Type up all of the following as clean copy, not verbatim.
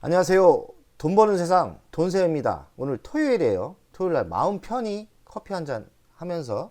안녕하세요. 돈 버는 세상 돈세입니다. 오늘 토요일이에요. 토요일날 마음 편히 커피 한잔 하면서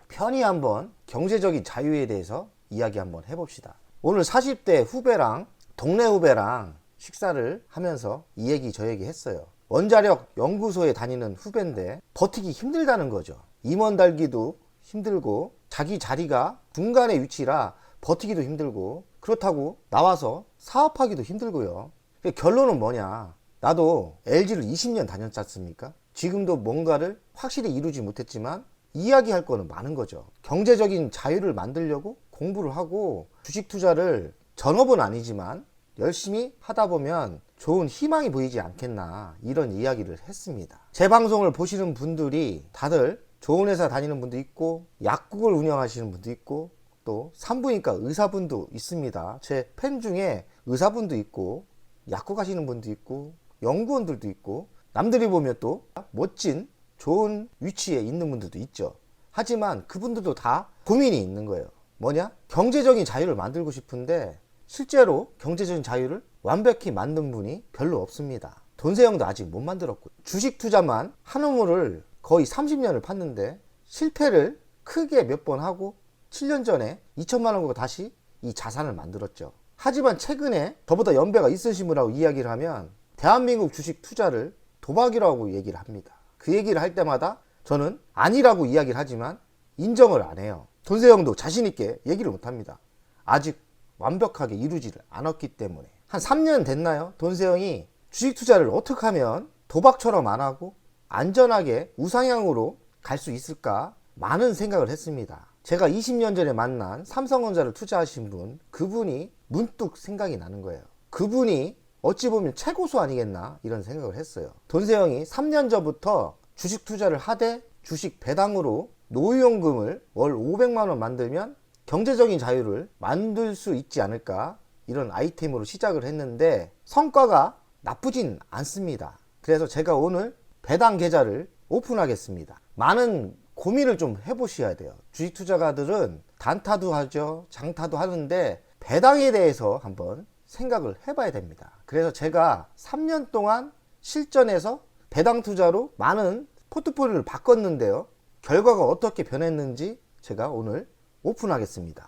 편히 한번 경제적인 자유에 대해서 이야기 한번 해봅시다. 오늘 40대 후배랑 동네 후배랑 식사를 하면서 이 얘기 저 얘기 했어요. 원자력 연구소에 다니는 후배인데 버티기 힘들다는 거죠. 임원 달기도 힘들고 자기 자리가 중간의 위치라 버티기도 힘들고 그렇다고 나와서 사업하기도 힘들고요. 결론은 뭐냐, 나도 LG를 20년 다녔지 않습니까? 지금도 뭔가를 확실히 이루지 못했지만 이야기할 거는 많은 거죠. 경제적인 자유를 만들려고 공부를 하고 주식 투자를 전업은 아니지만 열심히 하다 보면 좋은 희망이 보이지 않겠나, 이런 이야기를 했습니다. 제 방송을 보시는 분들이 다들 좋은 회사 다니는 분도 있고 약국을 운영하시는 분도 있고 또 산부인과 의사분도 있습니다. 제 팬 중에 의사분도 있고 약국 가시는 분도 있고 연구원들도 있고 남들이 보면 또 멋진 좋은 위치에 있는 분들도 있죠. 하지만 그분들도 다 고민이 있는 거예요. 뭐냐? 경제적인 자유를 만들고 싶은데 실제로 경제적인 자유를 완벽히 만든 분이 별로 없습니다. 돈세형도 아직 못 만들었고, 주식 투자만 한 우물을 거의 30년을 팠는데 실패를 크게 몇 번 하고 7년 전에 2천만 원 걸고 다시 이 자산을 만들었죠. 하지만 최근에 저보다 연배가 있으신 분하고 이야기를 하면 대한민국 주식 투자를 도박이라고 얘기를 합니다. 그 얘기를 할 때마다 저는 아니라고 이야기를 하지만 인정을 안 해요. 돈세형도 자신있게 얘기를 못 합니다. 아직 완벽하게 이루지를 않았기 때문에. 한 3년 됐나요? 돈세형이 주식 투자를 어떻게 하면 도박처럼 안 하고 안전하게 우상향으로 갈 수 있을까 많은 생각을 했습니다. 제가 20년 전에 만난 삼성전자를 투자하신 분, 그분이 문득 생각이 나는 거예요. 그분이 어찌 보면 최고수 아니겠나, 이런 생각을 했어요. 돈세형이 3년 전부터 주식 투자를 하되 주식 배당으로 노후연금을 월 500만 원 만들면 경제적인 자유를 만들 수 있지 않을까, 이런 아이템으로 시작을 했는데 성과가 나쁘진 않습니다. 그래서 제가 오늘 배당 계좌를 오픈하겠습니다. 많은 고민을 좀 해보셔야 돼요. 주식 투자가들은 단타도 하죠, 장타도 하는데 배당에 대해서 한번 생각을 해봐야 됩니다. 그래서 제가 3년 동안 실전에서 배당 투자로 많은 포트폴리오를 바꿨는데요, 결과가 어떻게 변했는지 제가 오늘 오픈하겠습니다.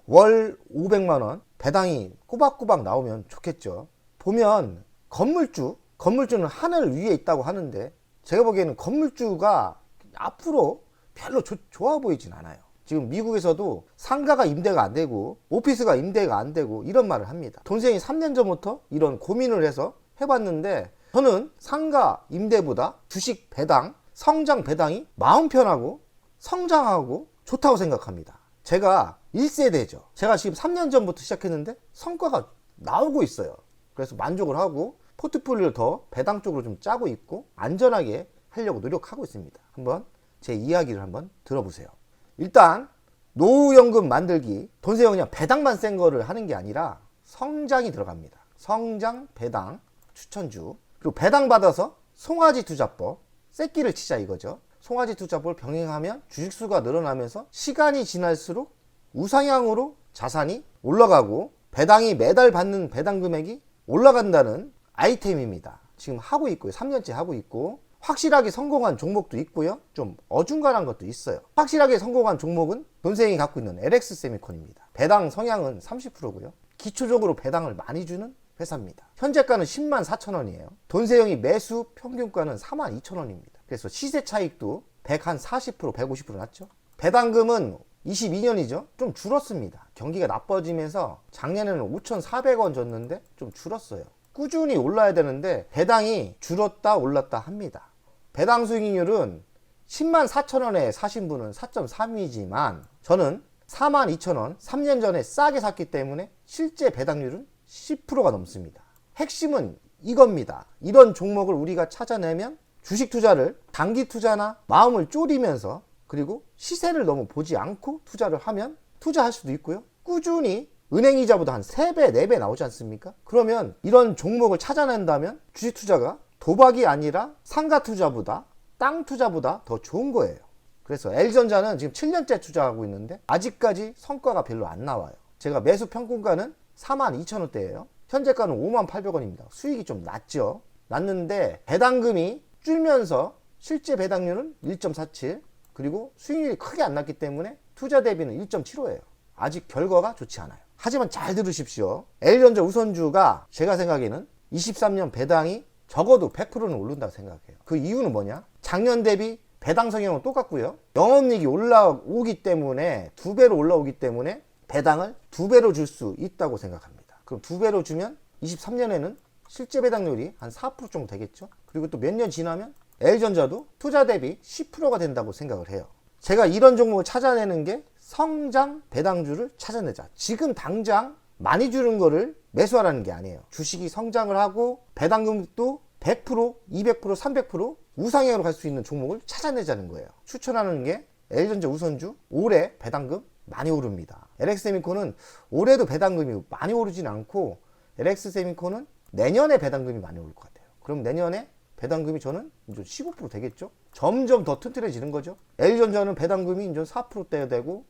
월 500만원 배당이 꼬박꼬박 나오면 좋겠죠. 보면 건물주는 하늘 위에 있다고 하는데 제가 보기에는 건물주가 앞으로 별로 좋아 보이진 않아요. 지금 미국에서도 상가가 임대가 안 되고 오피스가 임대가 안 되고 이런 말을 합니다. 돈세형이 3년 전부터 이런 고민을 해서 해봤는데 저는 상가 임대보다 주식 배당, 성장 배당이 마음 편하고 성장하고 좋다고 생각합니다. 제가 1세대죠. 제가 지금 3년 전부터 시작했는데 성과가 나오고 있어요. 그래서 만족을 하고 포트폴리오를 더 배당 쪽으로 좀 짜고 있고 안전하게 하려고 노력하고 있습니다. 한번 제 이야기를 한번 들어보세요. 일단 노후연금 만들기, 돈세형 그냥 배당만 센 거를 하는 게 아니라 성장이 들어갑니다. 성장, 배당, 추천주, 그리고 배당 받아서 송아지 투자법, 새끼를 치자 이거죠. 송아지 투자법을 병행하면 주식수가 늘어나면서 시간이 지날수록 우상향으로 자산이 올라가고 배당이 매달 받는 배당 금액이 올라간다는 아이템입니다. 지금 하고 있고요. 3년째 하고 있고 확실하게 성공한 종목도 있고요. 좀 어중간한 것도 있어요. 확실하게 성공한 종목은 돈세형이 갖고 있는 LX 세미콘입니다. 배당 성향은 30%고요. 기초적으로 배당을 많이 주는 회사입니다. 현재가는 10만 4천 원이에요. 돈세형이 매수 평균가는 4만 2천 원입니다. 그래서 시세 차익도 140%, 150% 났죠. 배당금은 22년이죠. 좀 줄었습니다. 경기가 나빠지면서 작년에는 5,400원 줬는데 좀 줄었어요. 꾸준히 올라야 되는데 배당이 줄었다 올랐다 합니다. 배당 수익률은 10만 4천 원에 사신 분은 4.3이지만 저는 4만 2천 원 3년 전에 싸게 샀기 때문에 실제 배당률은 10%가 넘습니다. 핵심은 이겁니다. 이런 종목을 우리가 찾아내면 주식 투자를 단기 투자나 마음을 졸이면서 그리고 시세를 너무 보지 않고 투자를 하면 투자할 수도 있고요. 꾸준히 은행 이자보다 한 3배, 4배 나오지 않습니까? 그러면 이런 종목을 찾아낸다면 주식 투자가 도박이 아니라 상가 투자보다 땅 투자보다 더 좋은 거예요. 그래서 L전자는 지금 7년째 투자하고 있는데 아직까지 성과가 별로 안 나와요. 제가 매수 평균가는 42,000원대예요. 현재가는 58,000원입니다. 수익이 좀 낮죠. 낮는데 배당금이 줄면서 실제 배당률은 1.47, 그리고 수익률이 크게 안 났기 때문에 투자 대비는 1.75예요. 아직 결과가 좋지 않아요. 하지만 잘 들으십시오. L전자 우선주가 제가 생각에는 23년 배당이 적어도 100%는 오른다고 생각해요. 그 이유는 뭐냐? 작년 대비 배당 성향은 똑같고요. 영업이익이 올라오기 때문에 2배로 올라오기 때문에 배당을 2배로 줄 수 있다고 생각합니다. 그럼 2배로 주면 23년에는 실제 배당률이 한 4% 정도 되겠죠. 그리고 또 몇 년 지나면 L전자도 투자 대비 10%가 된다고 생각을 해요. 제가 이런 종목을 찾아내는 게 성장 배당주를 찾아내자. 지금 당장 많이 주는 거를 매수하라는 게 아니에요. 주식이 성장을 하고 배당금도 100%, 200%, 300% 우상향으로 갈 수 있는 종목을 찾아내자는 거예요. 추천하는 게 L전자 우선주 올해 배당금 많이 오릅니다. LX세미콘은 올해도 배당금이 많이 오르진 않고 LX세미콘은 내년에 배당금이 많이 오를 것 같아요. 그럼 내년에 배당금이 저는 이제 15% 되겠죠? 점점 더 튼튼해지는 거죠. L전자는 배당금이 이제 4%대 되고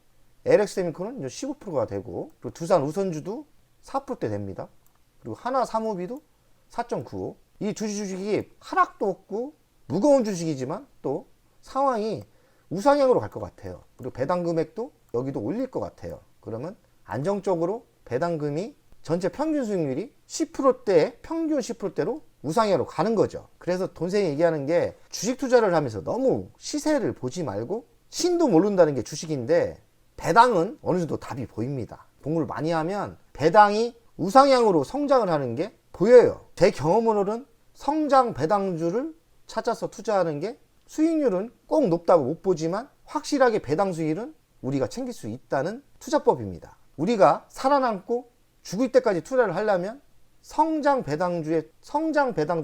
LX세미콘은 이제 15%가 되고, 그리고 두산 우선주도 4%대 됩니다. 그리고 하나사무비도 4.95. 이 두 주식이 하락도 없고 무거운 주식이지만 또 상황이 우상향으로 갈 것 같아요. 그리고 배당 금액도 여기도 올릴 것 같아요. 그러면 안정적으로 배당금이 전체 평균 수익률이 10%대, 평균 10%대로 우상향으로 가는 거죠. 그래서 돈생이 얘기하는 게 주식 투자를 하면서 너무 시세를 보지 말고 신도 모른다는 게 주식인데 배당은 어느 정도 답이 보입니다. 공부를 많이 하면 배당이 우상향으로 성장을 하는 게 보여요. 제 경험으로는 성장 배당주를 찾아서 투자하는 게 수익률은 꼭 높다고 못 보지만 확실하게 배당 수익은 우리가 챙길 수 있다는 투자법입니다. 우리가 살아남고 죽을 때까지 투자를 하려면 성장 배당주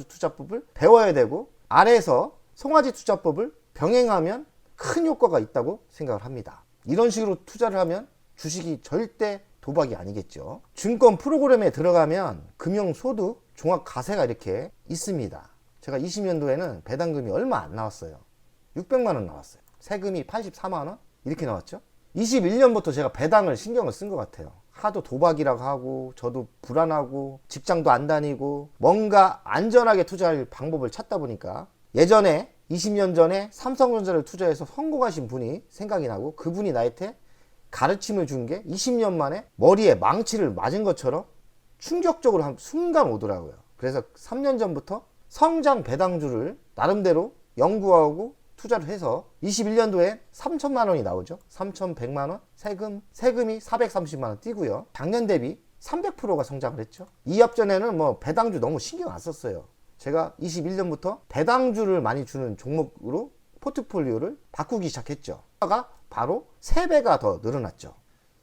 투자법을 배워야 되고 아래에서 송아지 투자법을 병행하면 큰 효과가 있다고 생각을 합니다. 이런 식으로 투자를 하면 주식이 절대 도박이 아니겠죠. 증권 프로그램에 들어가면 금융소득 종합과세가 이렇게 있습니다. 제가 20년도에는 배당금이 얼마 안 나왔어요. 600만 원 나왔어요. 세금이 84만 원 이렇게 나왔죠. 21년부터 제가 배당을 신경을 쓴 것 같아요. 하도 도박이라고 하고 저도 불안하고 직장도 안 다니고 뭔가 안전하게 투자할 방법을 찾다 보니까 예전에 20년 전에 삼성전자를 투자해서 성공하신 분이 생각이 나고 그분이 나한테 가르침을 준 게 20년 만에 머리에 망치를 맞은 것처럼 충격적으로 한 순간 오더라고요. 그래서 3년 전부터 성장 배당주를 나름대로 연구하고 투자를 해서 21년도에 3천만 원이 나오죠. 3,100만 원 세금이 430만 원 띄고요. 작년 대비 300%가 성장을 했죠. 이합 전에는 뭐 배당주 너무 신경 안 썼어요. 제가 21년부터 배당주를 많이 주는 종목으로 포트폴리오를 바꾸기 시작했죠. 바로 3배가 더 늘어났죠.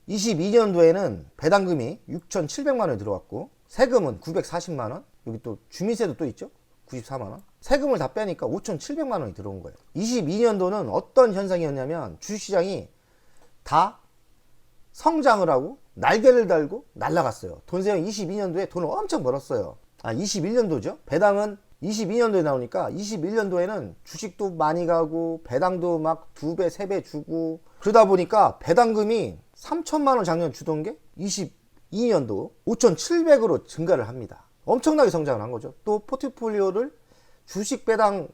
22년도에는 배당금이 6,700만 원이 들어왔고 세금은 940만 원, 여기 또 주민세도 또 있죠. 94만 원. 세금을 다 빼니까 5,700만 원이 들어온 거예요. 22년도는 어떤 현상이었냐면 주식시장이 다 성장을 하고 날개를 달고 날아갔어요. 돈세형 22년도에 돈을 엄청 벌었어요. 21년도죠. 배당은 22년도에 나오니까 21년도에는 주식도 많이 가고 배당도 막 2배, 3배 주고 그러다 보니까 배당금이 3천만 원 작년 주던 게 22년도 5,700으로 증가를 합니다. 엄청나게 성장을 한 거죠. 또 포트폴리오를 주식 배당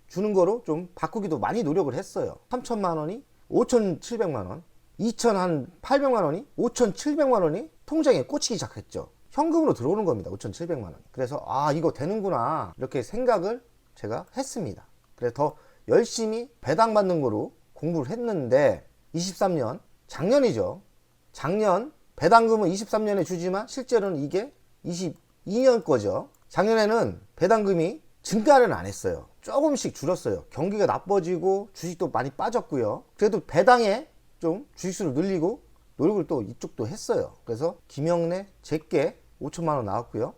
주는 거로 좀 바꾸기도 많이 노력을 했어요. 3천만 원이 5,700만 원, 2,800만 원이 5,700만 원이 통장에 꽂히기 시작했죠. 현금으로 들어오는 겁니다. 5,700만 원. 그래서 이거 되는구나 이렇게 생각을 제가 했습니다. 그래서 더 열심히 배당 받는 거로 공부를 했는데 23년 작년이죠. 작년 배당금은 23년에 주지만 실제로는 이게 22년 거죠. 작년에는 배당금이 증가는 안 했어요. 조금씩 줄었어요. 경기가 나빠지고 주식도 많이 빠졌고요. 그래도 배당에 좀 주식수를 늘리고 노력을 또 이쪽도 했어요. 그래서 김영래 제게 5천만 원 나왔고요.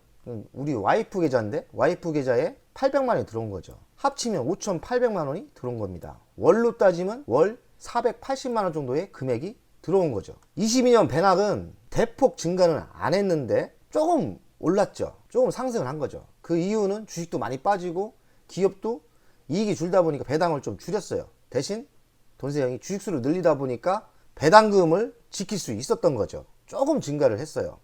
우리 와이프 계좌인데 와이프 계좌에 800만 원이 들어온 거죠. 합치면 5,800만 원이 들어온 겁니다. 월로 따지면 월 480만 원 정도의 금액이 들어온 거죠. 22년 배당은 대폭 증가는 안 했는데 조금 올랐죠. 조금 상승을 한 거죠. 그 이유는 주식도 많이 빠지고 기업도 이익이 줄다 보니까 배당을 좀 줄였어요. 대신 돈세형이 주식수를 늘리다 보니까 배당금을 지킬 수 있었던 거죠. 조금 증가를 했어요.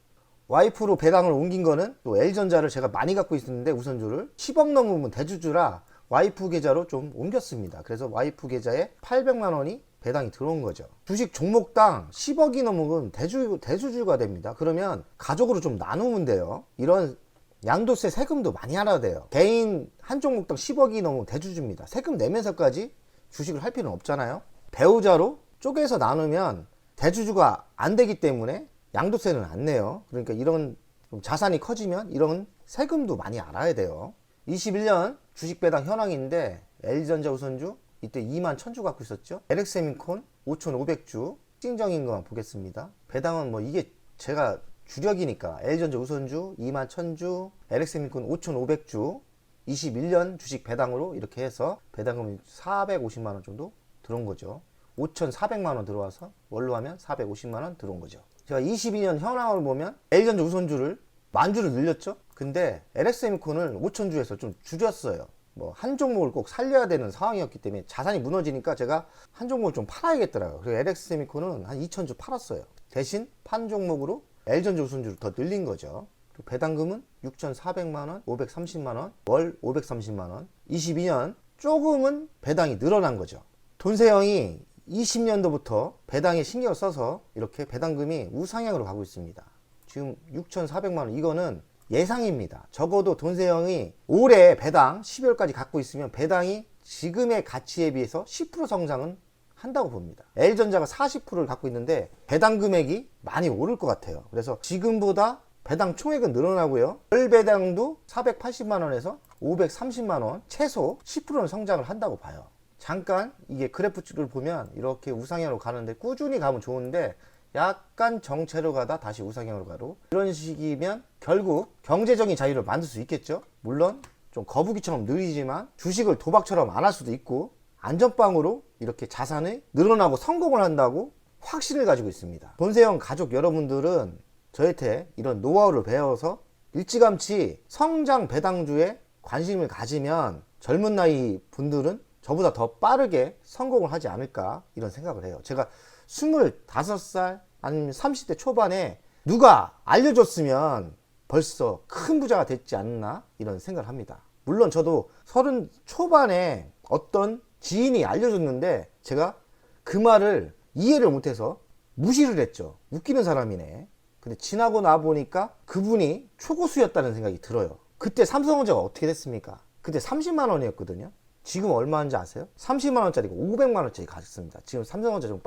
와이프로 배당을 옮긴 거는 또 L전자를 제가 많이 갖고 있었는데 우선주를 10억 넘으면 대주주라 와이프 계좌로 좀 옮겼습니다. 그래서 와이프 계좌에 800만 원이 배당이 들어온 거죠. 주식 종목당 10억이 넘으면 대주주가 됩니다. 그러면 가족으로 좀 나누면 돼요. 이런 양도세 세금도 많이 알아야 돼요. 개인 한 종목당 10억이 넘으면 대주주입니다. 세금 내면서까지 주식을 할 필요는 없잖아요. 배우자로 쪼개서 나누면 대주주가 안 되기 때문에 양도세는 안 내요. 그러니까 이런 자산이 커지면 이런 세금도 많이 알아야 돼요. 21년 주식 배당 현황인데 L전자 우선주 이때 2만 1000주 갖고 있었죠. LX세미콘 5500주 특징적인 것만 보겠습니다. 배당은 뭐 이게 제가 주력이니까 L전자 우선주 2만 1000주, LX세미콘 5500주 21년 주식 배당으로 이렇게 해서 배당금이 450만 원 정도 들어온 거죠. 5,400만 원 들어와서 원로 하면 450만 원 들어온 거죠. 제가 22년 현황을 보면 L전자 우선주를 10,000주를 늘렸죠. 근데 LX세미콘을 5,000주에서 좀 줄였어요. 뭐 한 종목을 꼭 살려야 되는 상황이었기 때문에 자산이 무너지니까 제가 한 종목을 좀 팔아야겠더라고요. 그래서 LX세미콘은 한 2,000주 팔았어요. 대신 판 종목으로 L전자 우선주를 더 늘린 거죠. 배당금은 6,400만 원, 530만 원, 월 530만 원. 22년 조금은 배당이 늘어난 거죠. 돈세형이 20년도부터 배당에 신경을 써서 이렇게 배당금이 우상향으로 가고 있습니다. 지금 6,400만 원 이거는 예상입니다. 적어도 돈세형이 올해 배당 12월까지 갖고 있으면 배당이 지금의 가치에 비해서 10% 성장은 한다고 봅니다. L전자가 40%를 갖고 있는데 배당 금액이 많이 오를 것 같아요. 그래서 지금보다 배당 총액은 늘어나고요. 월 배당도 480만 원에서 530만 원 최소 10%는 성장을 한다고 봐요. 잠깐 이게 그래프를 보면 이렇게 우상향으로 가는데 꾸준히 가면 좋은데 약간 정체로 가다 다시 우상향으로 가로 이런 식이면 결국 경제적인 자유를 만들 수 있겠죠. 물론 좀 거북이처럼 느리지만 주식을 도박처럼 안 할 수도 있고 안전빵으로 이렇게 자산이 늘어나고 성공을 한다고 확신을 가지고 있습니다. 돈세형 가족 여러분들은 저한테 이런 노하우를 배워서 일찌감치 성장 배당주에 관심을 가지면 젊은 나이 분들은 저보다 더 빠르게 성공을 하지 않을까 이런 생각을 해요. 제가 25살 아니면 30대 초반에 누가 알려줬으면 벌써 큰 부자가 됐지 않나 이런 생각을 합니다. 물론 저도 30 초반에 어떤 지인이 알려줬는데 제가 그 말을 이해를 못해서 무시를 했죠. 웃기는 사람이네. 근데 지나고 나 보니까 그분이 초고수였다는 생각이 들어요. 그때 삼성전자가 어떻게 됐습니까? 그때 30만 원이었거든요. 지금 얼마인지 아세요? 30만 원짜리가 500만 원짜리 가졌습니다. 지금 삼성전자 좀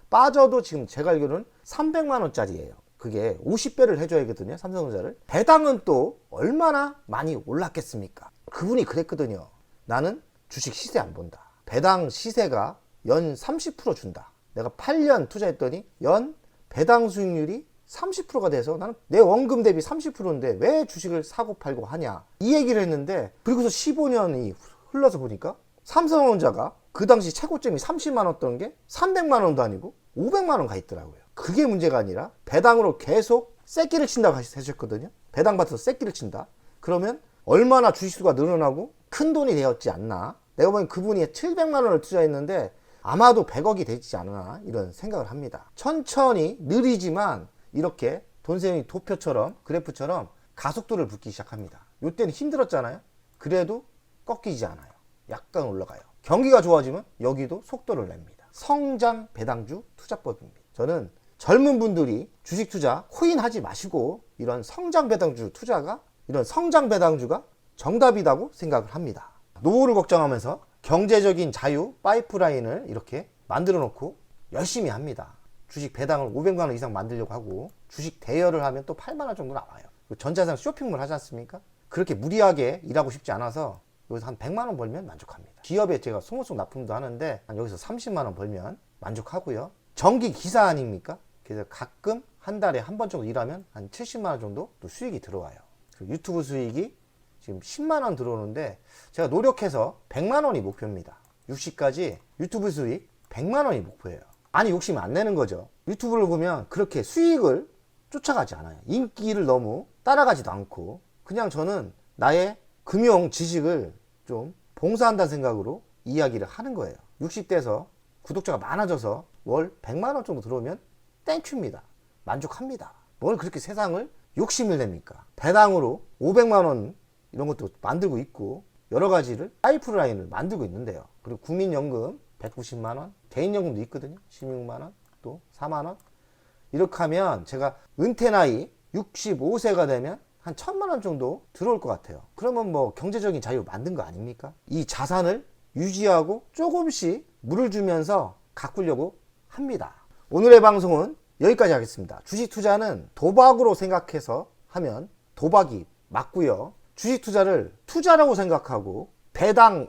빠져도 지금 제가 알기로는 300만 원짜리예요. 그게 50배를 해줘야거든요. 삼성전자를. 배당은 또 얼마나 많이 올랐겠습니까? 그분이 그랬거든요. 나는 주식 시세 안 본다. 배당 시세가 연 30% 준다. 내가 8년 투자했더니 연 배당 수익률이 30%가 돼서 나는 내 원금 대비 30%인데 왜 주식을 사고 팔고 하냐 이 얘기를 했는데 그리고서 15년이 흘러서 보니까 삼성전자가 그 당시 최고점이 30만 원던 게 300만 원도 아니고 500만 원 가 있더라고요. 그게 문제가 아니라 배당으로 계속 새끼를 친다고 하셨거든요. 배당 받아서 새끼를 친다. 그러면 얼마나 주식수가 늘어나고 큰 돈이 되었지 않나. 내가 보기엔 그분이 700만 원을 투자했는데 아마도 100억이 되지 않나 이런 생각을 합니다. 천천히 느리지만 이렇게 돈세형이 도표처럼 그래프처럼 가속도를 붙기 시작합니다. 이때는 힘들었잖아요. 그래도 꺾이지 않아요. 약간 올라가요. 경기가 좋아지면 여기도 속도를 냅니다. 성장 배당주 투자법입니다. 저는 젊은 분들이 주식 투자 코인 하지 마시고 이런 성장 배당주 투자가 이런 성장 배당주가 정답이라고 생각을 합니다. 노후를 걱정하면서 경제적인 자유 파이프라인을 이렇게 만들어 놓고 열심히 합니다. 주식 배당을 500만 원 이상 만들려고 하고 주식 대여를 하면 또 8만 원 정도 나와요. 전자상 쇼핑몰 하지 않습니까? 그렇게 무리하게 일하고 싶지 않아서 여기서 한 100만 원 벌면 만족합니다. 기업에 제가 송호송 납품도 하는데 한 여기서 30만 원 벌면 만족하고요. 전기 기사 아닙니까? 그래서 가끔 한 달에 한 번 정도 일하면 한 70만 원 정도 또 수익이 들어와요. 유튜브 수익이 지금 10만 원 들어오는데 제가 노력해서 100만 원이 목표입니다. 60까지 유튜브 수익 100만 원이 목표예요. 아니 욕심 안 내는 거죠. 유튜브를 보면 그렇게 수익을 쫓아가지 않아요. 인기를 너무 따라가지도 않고 그냥 저는 나의 금융 지식을 좀 봉사한다는 생각으로 이야기를 하는 거예요. 60대에서 구독자가 많아져서 월 100만 원 정도 들어오면 땡큐입니다. 만족합니다. 뭘 그렇게 세상을 욕심을 냅니까? 배당으로 500만 원 이런 것도 만들고 있고 여러 가지를 파이프라인을 만들고 있는데요. 그리고 국민연금 190만 원, 개인연금도 있거든요. 16만 원, 또 4만 원. 이렇게 하면 제가 은퇴 나이 65세가 되면 한 1000만 원 정도 들어올 것 같아요. 그러면 뭐 경제적인 자유 만든 거 아닙니까? 이 자산을 유지하고 조금씩 물을 주면서 가꾸려고 합니다. 오늘의 방송은 여기까지 하겠습니다. 주식 투자는 도박으로 생각해서 하면 도박이 맞고요. 주식 투자를 투자라고 생각하고 배당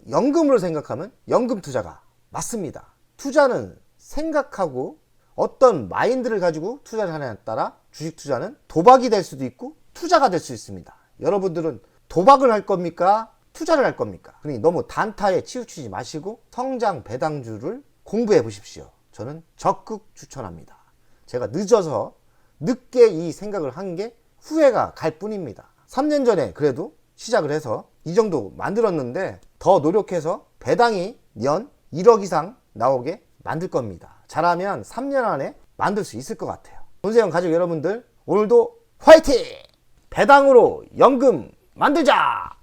연금으로 생각하면 연금 투자가 맞습니다. 투자는 생각하고 어떤 마인드를 가지고 투자를 하느냐에 따라 주식 투자는 도박이 될 수도 있고 투자가 될 수 있습니다. 여러분들은 도박을 할 겁니까? 투자를 할 겁니까? 그러니 너무 단타에 치우치지 마시고 성장 배당주를 공부해 보십시오. 저는 적극 추천합니다. 제가 늦게 이 생각을 한 게 후회가 갈 뿐입니다. 3년 전에 그래도 시작을 해서 이 정도 만들었는데 더 노력해서 배당이 연 1억 이상 나오게 만들 겁니다. 잘하면 3년 안에 만들 수 있을 것 같아요. 돈세형 가족 여러분들 오늘도 화이팅! 배당으로 연금 만들자!